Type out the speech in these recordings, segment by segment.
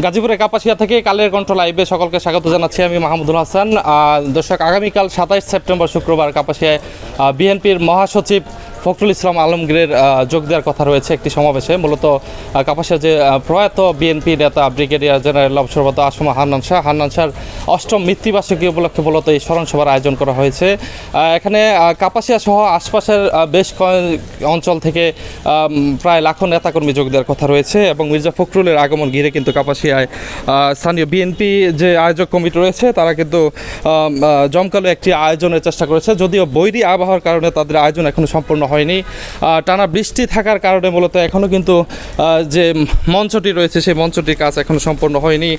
গাজীপুরের কাপাসিয়া থেকে কালের কণ্ঠ লাইভে সকলকে স্বাগত জানাচ্ছি আমি মাহমুদুল হাসান। দর্শক, আগামীকাল 27 সেপ্টেম্বর শুক্রবার কাপাসিয়ায় বিএনপির মহাসচিব ফখরুল ইসলাম আলমগীরের যোগ দেওয়ার কথা রয়েছে একটি সমাবেশে। মূলত কাপাসিয়া যে প্রয়াত বিএনপি নেতা ব্রিগেডিয়ার জেনারেল অবসররত আসম হান্নান শাহর 8ম মৃত্যুবার্ষিকী উপলক্ষে মূলত এই স্মরণসভার আয়োজন করা হয়েছে। এখানে কাপাসিয়া সহ আশপাশের বেশ অঞ্চল থেকে প্রায় লাখো নেতাকর্মী যোগ দেওয়ার কথা রয়েছে এবং মির্জা ফখরুলের আগমন ঘিরে কিন্তু কাপাসিয়ায় স্থানীয় বিএনপি যে আয়োজক কমিটি রয়েছে তারা কিন্তু জমকালো একটি আয়োজনের চেষ্টা করেছে, যদিও বৈরী আবহাওয়ার কারণে তাদের আয়োজন এখনও সম্পূর্ণ হয়নি। টানা বৃষ্টি থাকার কারণে মূলত এখনও কিন্তু যে মঞ্চটি রয়েছে সেই মঞ্চটির কাজ এখনও সম্পূর্ণ হয়নি।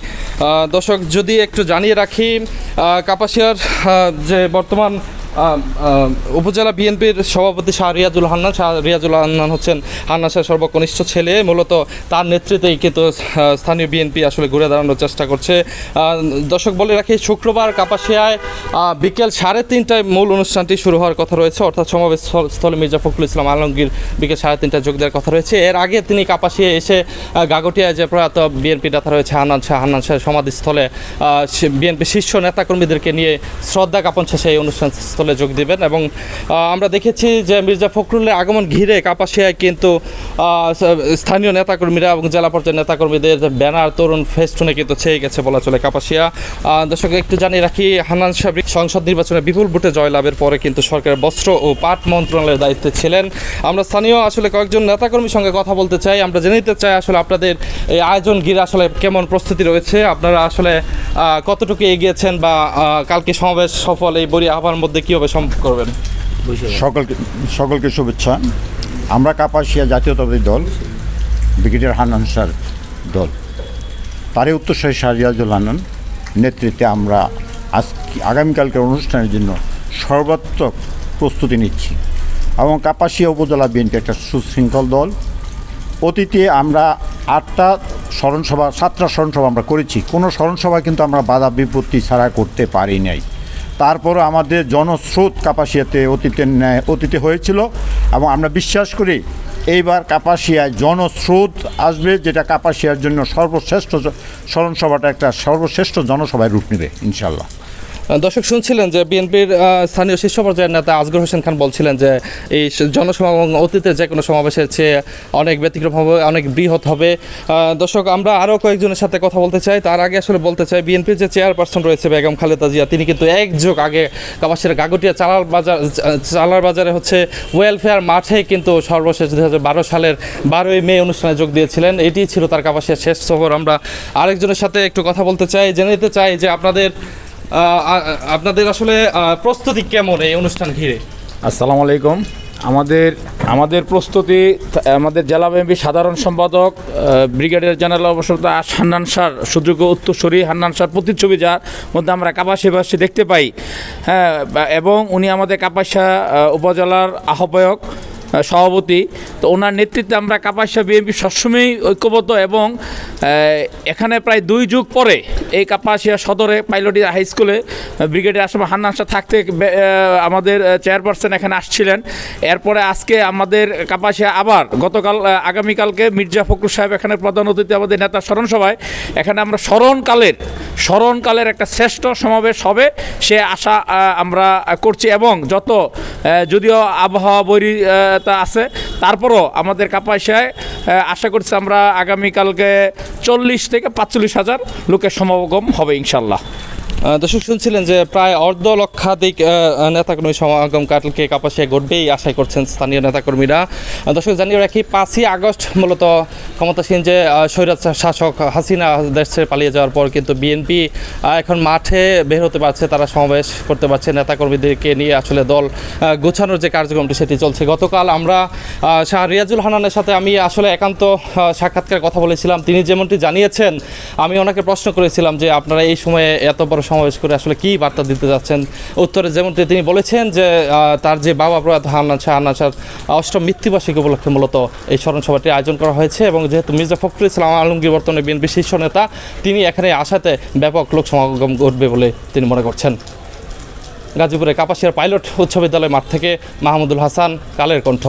দর্শক, যদি একটু জানিয়ে রাখি, কাপাসিয়ার যে বর্তমান উপজেলা বিএনপির সভাপতি শাহ রিয়াজুল হান্নান হচ্ছেন হান্নান শাহের সর্বকনিষ্ঠ ছেলে। মূলত তার নেতৃত্বেই কিন্তু স্থানীয় বিএনপি আসলে ঘুরে দাঁড়ানোর চেষ্টা করছে। দর্শক, বলে রাখি, শুক্রবার কাপাসিয়ায় বিকেল 3:30টায় মূল অনুষ্ঠানটি শুরু হওয়ার কথা রয়েছে, অর্থাৎ সমাবেশ স্থলে মির্জা ফখরুল ইসলাম আলমগীর বিকেল 3:30টায় যোগ দেওয়ার কথা রয়েছে। এর আগে তিনি কাপাসিয়ায় এসে গাগটিয়ায় যে প্রয়াত বিএনপি নেতা রয়েছে হান্নান শাহের সমাধিস্থলে বিএনপি শীর্ষ নেতাকর্মীদেরকে নিয়ে শ্রদ্ধা জ্ঞাপন শেষে এই অনুষ্ঠান যোগ দিবেন। এবং আমরা দেখেছি যে মির্জা ফখরুলের আগমন ঘিরে কাপাসিয়ায় কিন্তু স্থানীয় নেতাকর্মীরা এবং জেলা পর্যায়ের নেতাকর্মীদের ব্যানার তরুণ ফেস্টুনে কিন্তু ছেয়ে গেছে বলা চলে কাপাসিয়া। দর্শক, একটু জানিয়ে রাখি, হান্নান শাহ সংসদ নির্বাচনে বিপুল ভোটে জয়লাভের পরে কিন্তু সরকারের বস্ত্র ও পাট মন্ত্রণালয়ের দায়িত্বে ছিলেন। আমরা স্থানীয় আসলে কয়েকজন নেতাকর্মীর সঙ্গে কথা বলতে চাই। আমরা জেনে নিতে চাই আসলে আপনাদের এই আয়োজন ঘিরে আসলে কেমন প্রস্তুতি রয়েছে, আপনারা আসলে কতটুকু এগিয়েছেন বা কালকে সমাবেশ সফল এই বৈরী আবহাওয়ার মধ্যে কীভাবে সম্পর্ক করবেন? সকলকে শুভেচ্ছা। আমরা কাপাসিয়া জাতীয়তাবাদী দল ব্রিগেডিয়ার হান্নান শাহর দল, তারই উত্তরসূরি শাহ রিয়াজুল হান্নান নেতৃত্বে আমরা আগামীকালকের অনুষ্ঠানের জন্য সর্বাত্মক প্রস্তুতি নিচ্ছি। এবং কাপাসিয়া উপজেলা বিএনপি একটা সুশৃঙ্খল দল। অতীতে আমরা 7টা স্মরণসভা আমরা করেছি। কোনো স্মরণসভা কিন্তু আমরা বাধা বিপত্তি ছাড়া করতে পারি নাই। তারপরও আমাদের জনস্রোত কাপাসিয়াতে অতীতে হয়েছিল এবং আমরা বিশ্বাস করি এইবার কাপাসিয়ায় জনস্রোত আসবে, যেটা কাপাসিয়ার জন্য সর্বশ্রেষ্ঠ স্মরণসভাটা একটা সর্বশ্রেষ্ঠ জনসভায় রূপ নেবে ইনশাল্লাহ। দর্শক, শুনছিলেন যে বিএনপির স্থানীয় শীর্ষ পর্যায়ের নেতা আসগর হোসেন খান বলছিলেন যে এই জনসভা অতীতে যে কোনো সমাবেশের চেয়ে অনেক ব্যতিক্রম হবে, অনেক বৃহৎ হবে। দর্শক, আমরা আরও কয়েকজনের সাথে কথা বলতে চাই। তার আগে আসলে বলতে চাই, বিএনপির যে চেয়ারপারসন রয়েছে বেগম খালেদা জিয়া, তিনি কিন্তু এক যুগ আগে কাপাসিয়ার গাগটিয়া চালার বাজারে হচ্ছে ওয়েলফেয়ার মাঠে কিন্তু সর্বশেষ 2012 সালের 12ই মে অনুষ্ঠানে যোগ দিয়েছিলেন। এটি ছিল তার কাপাসিয়ার শেষ সফর। আমরা আরেকজনের সাথে একটু কথা বলতে চাই, জেনে নিতে চাই যে আপনাদের আসলে প্রস্তুতি কেমন এই অনুষ্ঠান ঘিরে? আসসালামু আলাইকুম। আমাদের প্রস্তুতি, আমাদের জেলা বিএনপি সাধারণ সম্পাদক ব্রিগেডিয়ার জেনারেল অবসররত হান্নান শাহর সুযোগ্য উত্তরসূরি হান্নান শাহর প্রতিচ্ছবি, যার মধ্যে আমরা কাপাসিয়াবাসী দেখতে পাই, হ্যাঁ, এবং উনি আমাদের কাপাসিয়া উপজেলার আহ্বায়ক সভাপতি। তো ওনার নেতৃত্বে আমরা কাপাসিয়া বিএনপি সবসময়ই ঐক্যবদ্ধ এবং এখানে প্রায় 2 যুগ পরে এই কাপাসিয়া সদরে পাইলটিয়া হাই স্কুলে ব্রিগেডিয়ার আসম হান্নান শাহ থাকতে আমাদের চেয়ারপারসন এখানে আসছিলেন। এরপরে আজকে আমাদের কাপাসিয়া আবার আগামীকালকে মির্জা ফখরুল সাহেব এখানে প্রধান অতিথি, আমাদের নেতা স্মরণসভায় এখানে আমরা স্মরণকালের একটা শ্রেষ্ঠ সমাবেশ হবে সে আশা আমরা করছি। এবং যদিও আবহাওয়া বৈরী আছে, তারপরও আমাদের কাপাসিয়ায় আশা করছি আমরা আগামীকালকে 40 থেকে 45 হাজার লোকের সমাগম হবে ইনশাল্লাহ। দর্শক, শুনছিলেন যে প্রায় অর্ধলক্ষাধিক নেতাকর্মী সমাগম কালকে কাপাসিয়ায় ঘটবেই আশা করছেন স্থানীয় নেতাকর্মীরা। দর্শক, জানিয়ে রাখি, 5ই আগস্ট মূলত ক্ষমতাসীন যে স্বৈরাচ শাসক হাসিনা দেশ ছেড়ে পালিয়ে যাওয়ার পর কিন্তু বিএনপি এখন মাঠে বের হতে পারছে, তারা সমাবেশ করতে পারছে, নেতাকর্মীদেরকে নিয়ে আসলে দল গোছানোর যে কার্যক্রমটি সেটি চলছে। গতকাল আমরা শাহ রিয়াজুল হান্নানের সাথে আমি আসলে একান্ত সাক্ষাৎকার কথা বলেছিলাম। তিনি যেমনটি জানিয়েছেন, আমি ওনাকে প্রশ্ন করেছিলাম যে আপনারা এই সময়ে এত বড় সমাবেশ করে আসলে কী বার্তা দিতে যাচ্ছেন। উত্তরে যেমনটি তিনি বলেছেন যে তার যে বাবা প্রয়াত হান্নান শাহ 8ম মৃত্যুবার্ষিকী উপলক্ষে মূলত এই স্মরণসভাটি আয়োজন করা হয়েছে এবং যেহেতু মির্জা ফখরুল ইসলাম আলমগীর বর্তমানে বিএনপি শীর্ষ নেতা, তিনি এখানে আসাতে ব্যাপক লোক সমাগম ঘটবে বলে তিনি মনে করছেন। গাজীপুরের কাপাসিয়ার পাইলট উচ্চ বিদ্যালয় মাঠ থেকে মাহমুদুল হাসান, কালের কণ্ঠ।